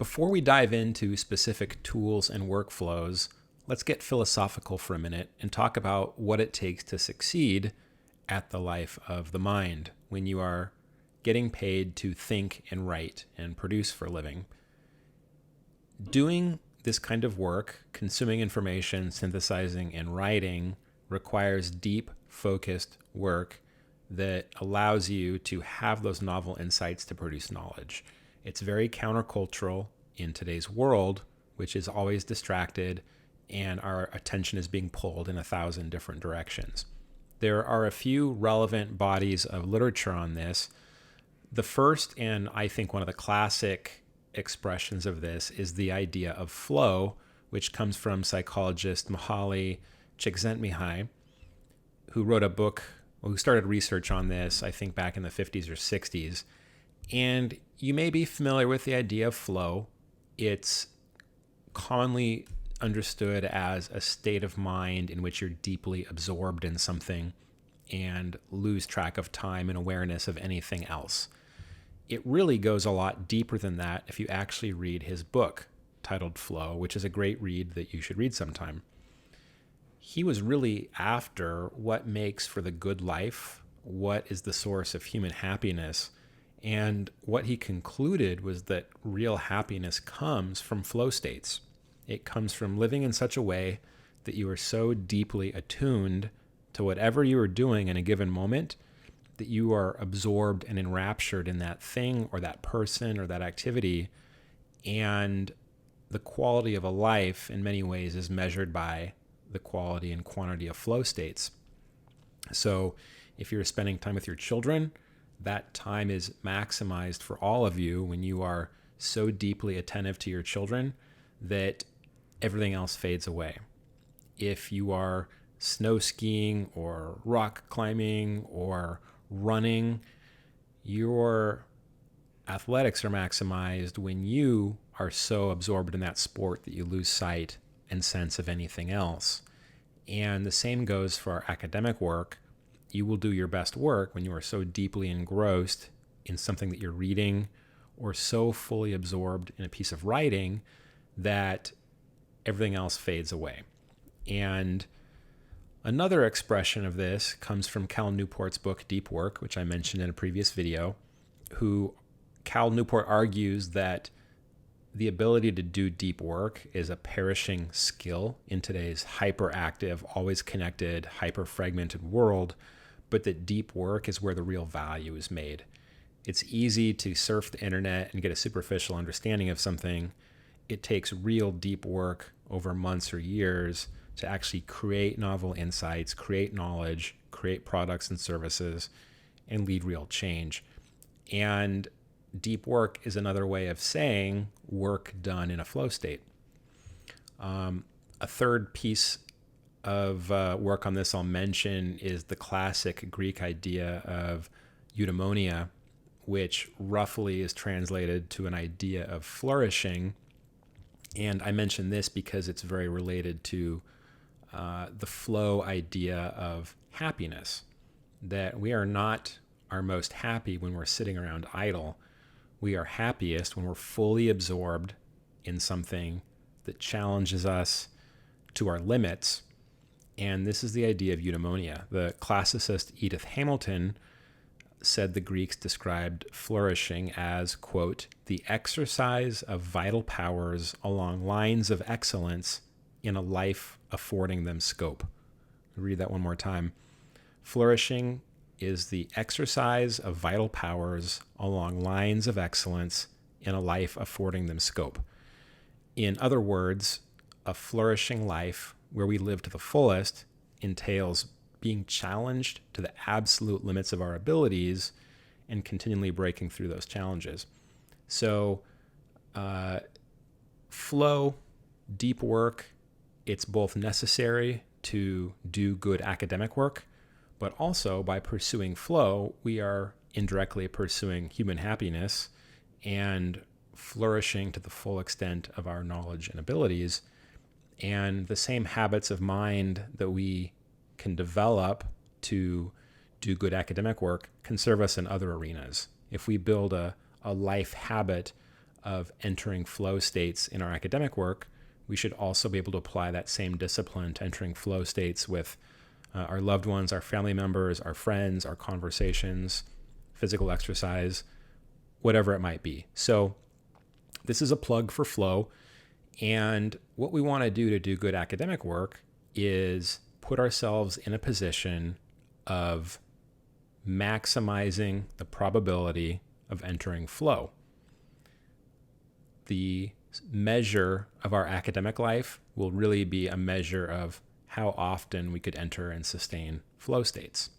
Before we dive into specific tools and workflows, let's get philosophical for a minute and talk about what it takes to succeed at the life of the mind when you are getting paid to think and write and produce for a living. Doing this kind of work, consuming information, synthesizing, and writing, requires deep, focused work that allows you to have those novel insights to produce knowledge. It's very countercultural in today's world, which is always distracted, and our attention is being pulled in 1,000 different directions. There are a few relevant bodies of literature on this. The first, and I think one of the classic expressions of this, is the idea of flow, which comes from psychologist Mihaly Csikszentmihalyi, who wrote a book, who started research on this, I think back in the 50s or 60s. And you may be familiar with the idea of flow. It's commonly understood as a state of mind in which you're deeply absorbed in something and lose track of time and awareness of anything else. It really goes a lot deeper than that if you actually read his book titled Flow, which is a great read that you should read sometime. He was really after what makes for the good life, what is the source of human happiness, and what he concluded was that real happiness comes from flow states. It comes from living in such a way that you are so deeply attuned to whatever you are doing in a given moment that you are absorbed and enraptured in that thing or that person or that activity. And the quality of a life in many ways is measured by the quality and quantity of flow states. So if you're spending time with your children, that time is maximized for all of you when you are so deeply attentive to your children that everything else fades away. If you are snow skiing or rock climbing or running, your athletics are maximized when you are so absorbed in that sport that you lose sight and sense of anything else. And the same goes for our academic work. You will do your best work when you are so deeply engrossed in something that you're reading or so fully absorbed in a piece of writing that everything else fades away. And another expression of this comes from Cal Newport's book, Deep Work, which I mentioned in a previous video, who Cal Newport argues that the ability to do deep work is a perishing skill in today's hyperactive, always connected, hyper-fragmented world, but that deep work is where the real value is made. It's easy to surf the internet and get a superficial understanding of something. It takes real deep work over months or years to actually create novel insights, create knowledge, create products and services, and lead real change. And deep work is another way of saying work done in a flow state. A third piece of work on this I'll mention is the classic Greek idea of eudaimonia, which roughly is translated to an idea of flourishing. And I mention this because it's very related to the flow idea of happiness, that we are not our most happy when we're sitting around idle. We are happiest when we're fully absorbed in something that challenges us to our limits. And this is the idea of eudaimonia. The classicist Edith Hamilton said the Greeks described flourishing as, quote, the exercise of vital powers along lines of excellence in a life affording them scope. I'll read that one more time. Flourishing is the exercise of vital powers along lines of excellence in a life affording them scope. In other words, a flourishing life where we live to the fullest entails being challenged to the absolute limits of our abilities and continually breaking through those challenges. So flow, deep work, it's both necessary to do good academic work, but also by pursuing flow, we are indirectly pursuing human happiness and flourishing to the full extent of our knowledge and abilities. And the same habits of mind that we can develop to do good academic work can serve us in other arenas. If we build a life habit of entering flow states in our academic work, we should also be able to apply that same discipline to entering flow states with our loved ones, our family members, our friends, our conversations, physical exercise, whatever it might be. So this is a plug for flow. And what we want to do good academic work is put ourselves in a position of maximizing the probability of entering flow. The measure of our academic life will really be a measure of how often we could enter and sustain flow states.